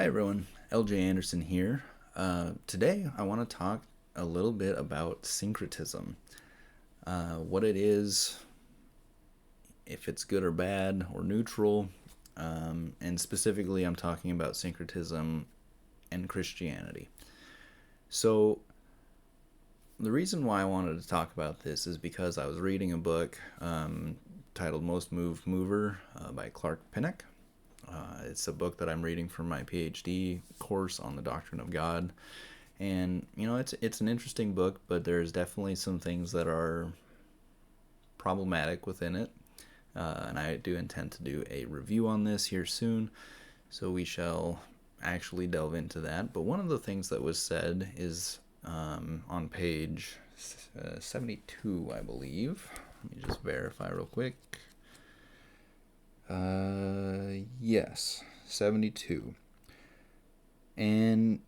Hi everyone, LJ Anderson here. Today I want to talk a little bit about syncretism. What it is, if it's good or bad or neutral, and specifically I'm talking about syncretism and Christianity. So the reason why I wanted to talk about this is because I was reading a book titled Most Moved Mover by Clark Pinnock. It's a book that I'm reading for my PhD course on the Doctrine of God. And, it's an interesting book, but there's definitely some things that are problematic within it. And I do intend to do a review on this here soon, so we shall actually delve into that. But one of the things that was said is on page 72, I believe. Let me just verify real quick. Yes, 72. And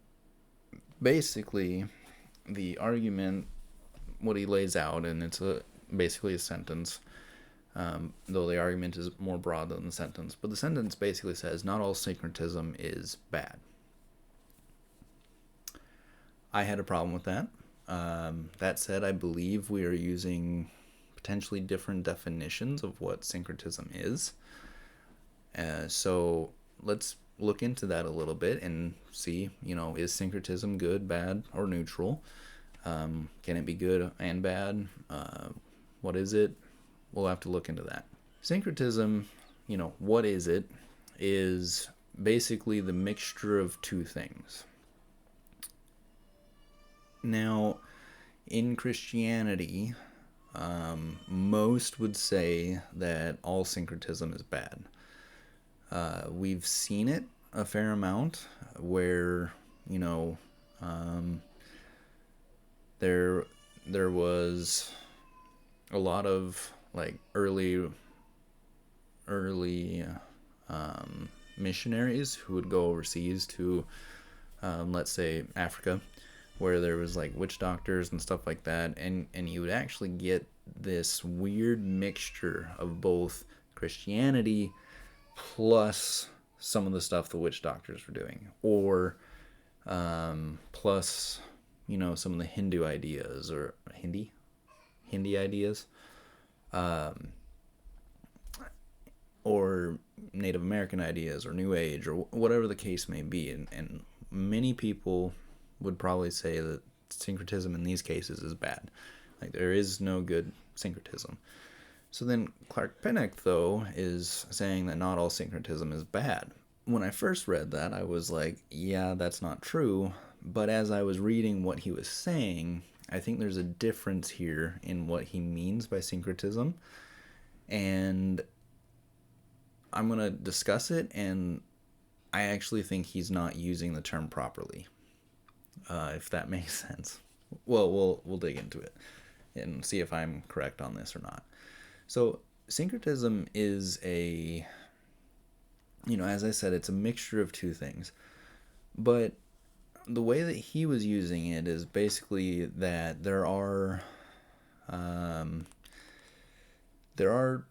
basically, the argument, what he lays out, and it's basically a sentence, though the argument is more broad than the sentence, but the sentence basically says, not all syncretism is bad. I had a problem with that. That said, I believe we are using potentially different definitions of what syncretism is. So let's look into that a little bit and see, is syncretism good, bad, or neutral? Can it be good and bad? What is it? We'll have to look into that. Syncretism, what is it? Is basically the mixture of two things. Now, in Christianity, most would say that all syncretism is bad. We've seen it a fair amount where, there was a lot of early missionaries who would go overseas to, let's say, Africa, where there was witch doctors and stuff like that, and you would actually get this weird mixture of both Christianity plus some of the stuff the witch doctors were doing, or plus some of the Hindu ideas, or Hindi ideas, or Native American ideas, or New Age, or whatever the case may be. And many people would probably say that syncretism in these cases is bad. There is no good syncretism. So then Clark Pinnock, though, is saying that not all syncretism is bad. When I first read that, I was like, yeah, that's not true. But as I was reading what he was saying, I think there's a difference here in what he means by syncretism. And I'm going to discuss it, and I actually think he's not using the term properly, if that makes sense. Well, we'll dig into it and see if I'm correct on this or not. So syncretism is as I said, it's a mixture of two things. But the way that he was using it is basically that there are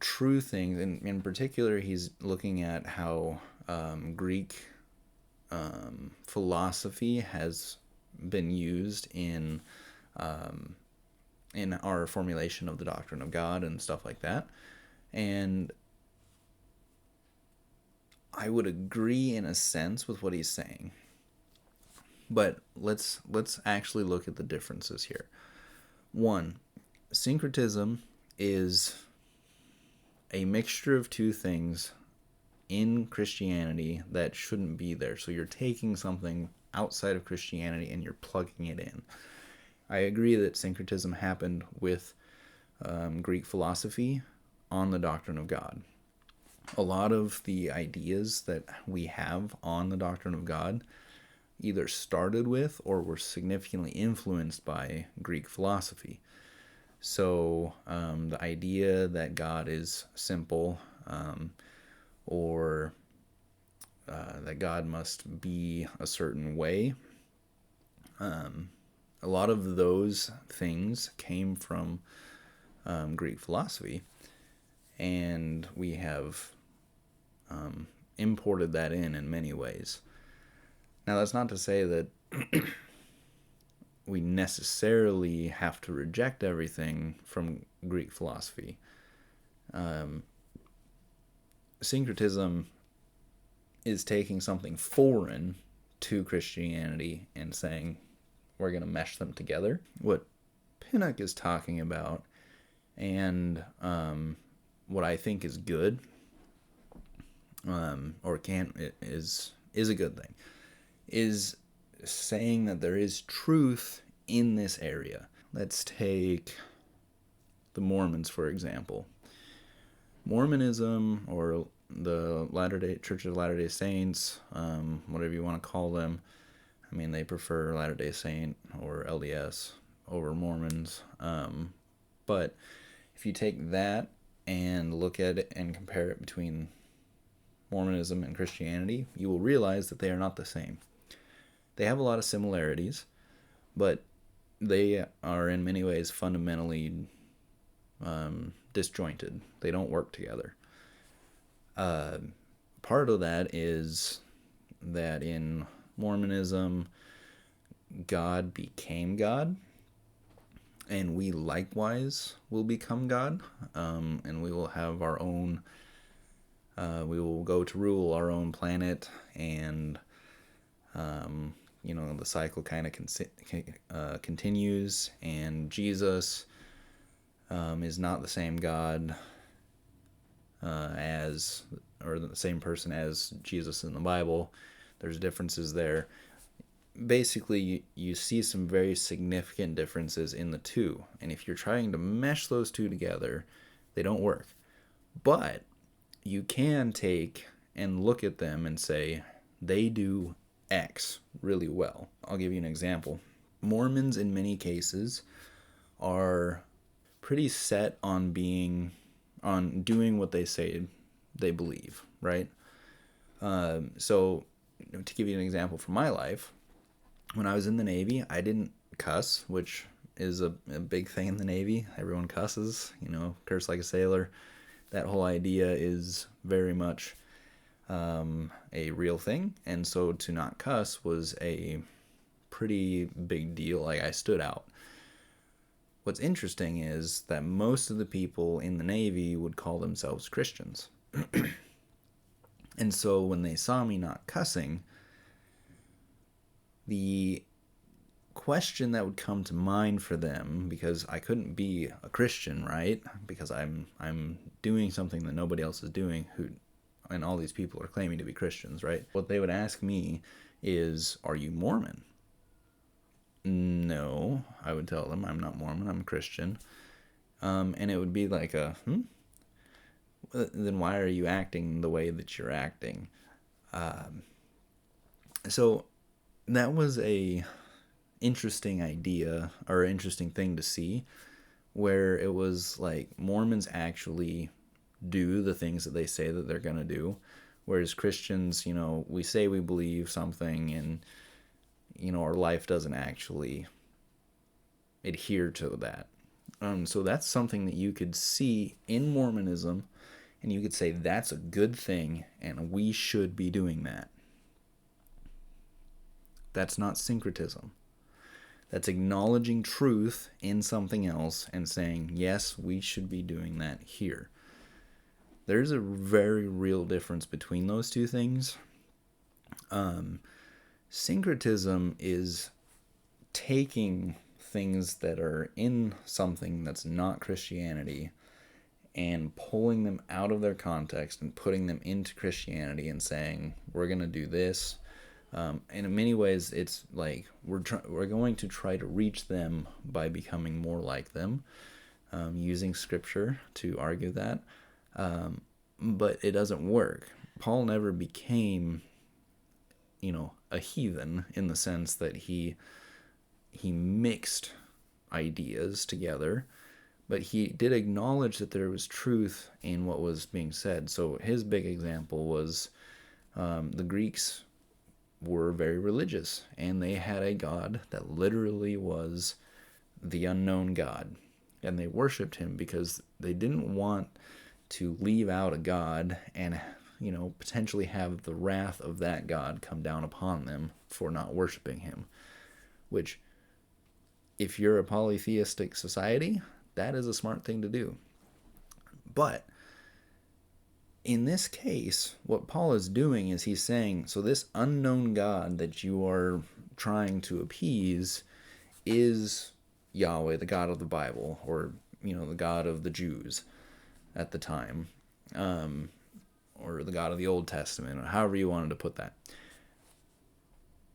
true things, and in particular he's looking at how Greek philosophy has been used in our formulation of the doctrine of God and stuff like that. And I would agree in a sense with what he's saying. But let's actually look at the differences here. One, syncretism is a mixture of two things in Christianity that shouldn't be there. So you're taking something outside of Christianity and you're plugging it in. I agree that syncretism happened with Greek philosophy on the doctrine of God. A lot of the ideas that we have on the doctrine of God either started with or were significantly influenced by Greek philosophy. So the idea that God is simple, or that God must be a certain way, a lot of those things came from Greek philosophy, and we have imported that in many ways. Now, that's not to say that we necessarily have to reject everything from Greek philosophy. Syncretism is taking something foreign to Christianity and saying we're going to mesh them together. What Pinnock is talking about, and what I think is good, is a good thing, is saying that there is truth in this area. Let's take the Mormons, for example. Mormonism, or the Latter-day Church of Latter-day Saints, whatever you want to call them. I mean, they prefer Latter-day Saint or LDS over Mormons. But if you take that and look at it and compare it between Mormonism and Christianity, you will realize that they are not the same. They have a lot of similarities, but they are in many ways fundamentally disjointed. They don't work together. Part of that is that in Mormonism, God became God, and we likewise will become God, and we will have our own, we will go to rule our own planet, and the cycle kind of continues, and Jesus is not the same God or the same person as Jesus in the Bible. There's differences there. Basically, you see some very significant differences in the two, and if you're trying to mesh those two together, they don't work. But you can take and look at them and say, they do X really well. I'll give you an example. Mormons, in many cases, are pretty set on doing what they say they believe, right? So, to give you an example from my life, when I was in the Navy, I didn't cuss, which is a big thing in the Navy. Everyone cusses, curse like a sailor. That whole idea is very much a real thing, and so to not cuss was a pretty big deal. Like, I stood out. What's interesting is that most of the people in the Navy would call themselves Christians. And so when they saw me not cussing, the question that would come to mind for them, because I couldn't be a Christian, right? Because I'm doing something that nobody else is doing, and all these people are claiming to be Christians, right? What they would ask me is, are you Mormon? No, I would tell them, I'm not Mormon, I'm a Christian. And it would be like then why are you acting the way that you're acting? So that was a interesting idea, or interesting thing to see, where it was like Mormons actually do the things that they say that they're going to do, whereas Christians, we say we believe something, and our life doesn't actually adhere to that. So that's something that you could see in Mormonism, and you could say that's a good thing, and we should be doing that. That's not syncretism. That's acknowledging truth in something else and saying, yes, we should be doing that here. There's a very real difference between those two things. Syncretism is taking things that are in something that's not Christianity and pulling them out of their context and putting them into Christianity and saying, we're going to do this. And in many ways, it's like we're going to try to reach them by becoming more like them, using Scripture to argue that. But it doesn't work. Paul never became, a heathen in the sense that he mixed ideas together, but he did acknowledge that there was truth in what was being said. So his big example was the Greeks were very religious, and they had a god that literally was the unknown God, and they worshipped him because they didn't want to leave out a god and potentially have the wrath of that God come down upon them for not worshiping him. Which, if you're a polytheistic society, that is a smart thing to do. But in this case, what Paul is doing is he's saying, so this unknown God that you are trying to appease is Yahweh, the God of the Bible, or, the God of the Jews at the time, or the God of the Old Testament, or however you wanted to put that.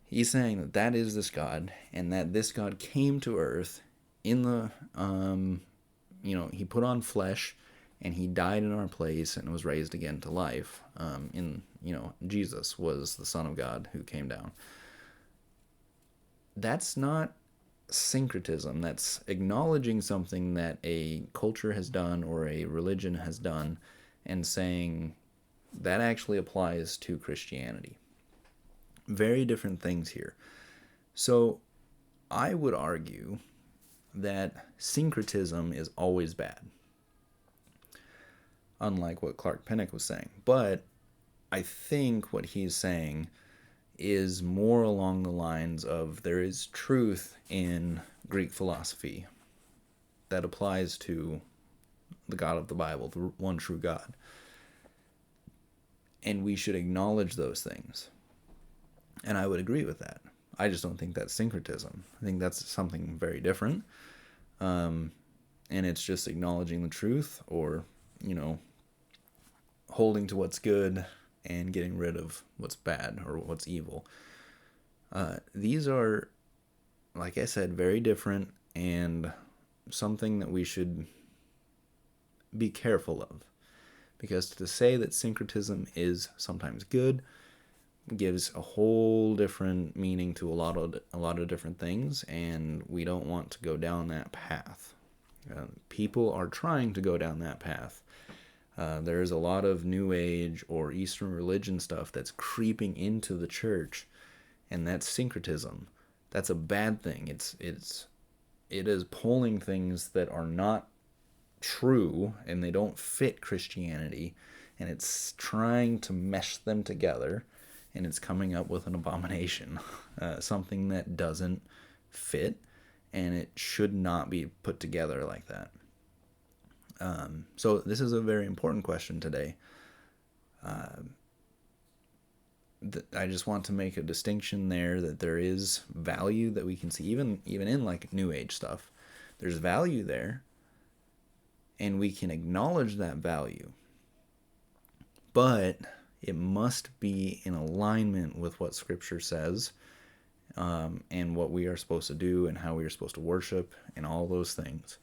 He's saying that that is this God, and that this God came to earth in the, he put on flesh, and he died in our place and was raised again to life. Jesus was the Son of God who came down. That's not syncretism. That's acknowledging something that a culture has done or a religion has done and saying that actually applies to Christianity. Very different things here. So I would argue that syncretism is always bad, unlike what Clark Pinnock was saying. But I think what he's saying is more along the lines of there is truth in Greek philosophy that applies to the God of the Bible, the one true God. And we should acknowledge those things. And I would agree with that. I just don't think that's syncretism. I think that's something very different. And it's just acknowledging the truth, or, holding to what's good and getting rid of what's bad or what's evil. These are, like I said, very different, and something that we should be careful of. Because to say that syncretism is sometimes good gives a whole different meaning to a lot of different things, and we don't want to go down that path. People are trying to go down that path. There's a lot of New Age or Eastern religion stuff that's creeping into the church, and that's syncretism. That's a bad thing. It is pulling things that are not true and they don't fit Christianity, and it's trying to mesh them together, and it's coming up with an abomination, something that doesn't fit, and it should not be put together like that. So this is a very important question today. I just want to make a distinction there, that there is value that we can see, even in like New Age stuff. There's value there, and we can acknowledge that value. But it must be in alignment with what Scripture says, and what we are supposed to do and how we are supposed to worship and all those things.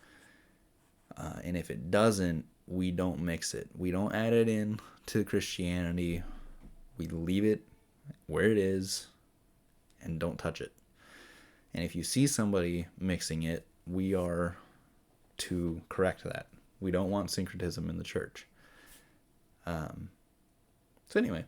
And if it doesn't, we don't mix it. We don't add it in to Christianity. We leave it where it is and don't touch it. And if you see somebody mixing it, we are to correct that. We don't want syncretism in the church. So anyway,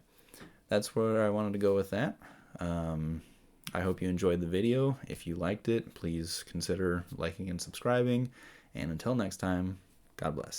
that's where I wanted to go with that. I hope you enjoyed the video. If you liked it, please consider liking and subscribing. And until next time, God bless.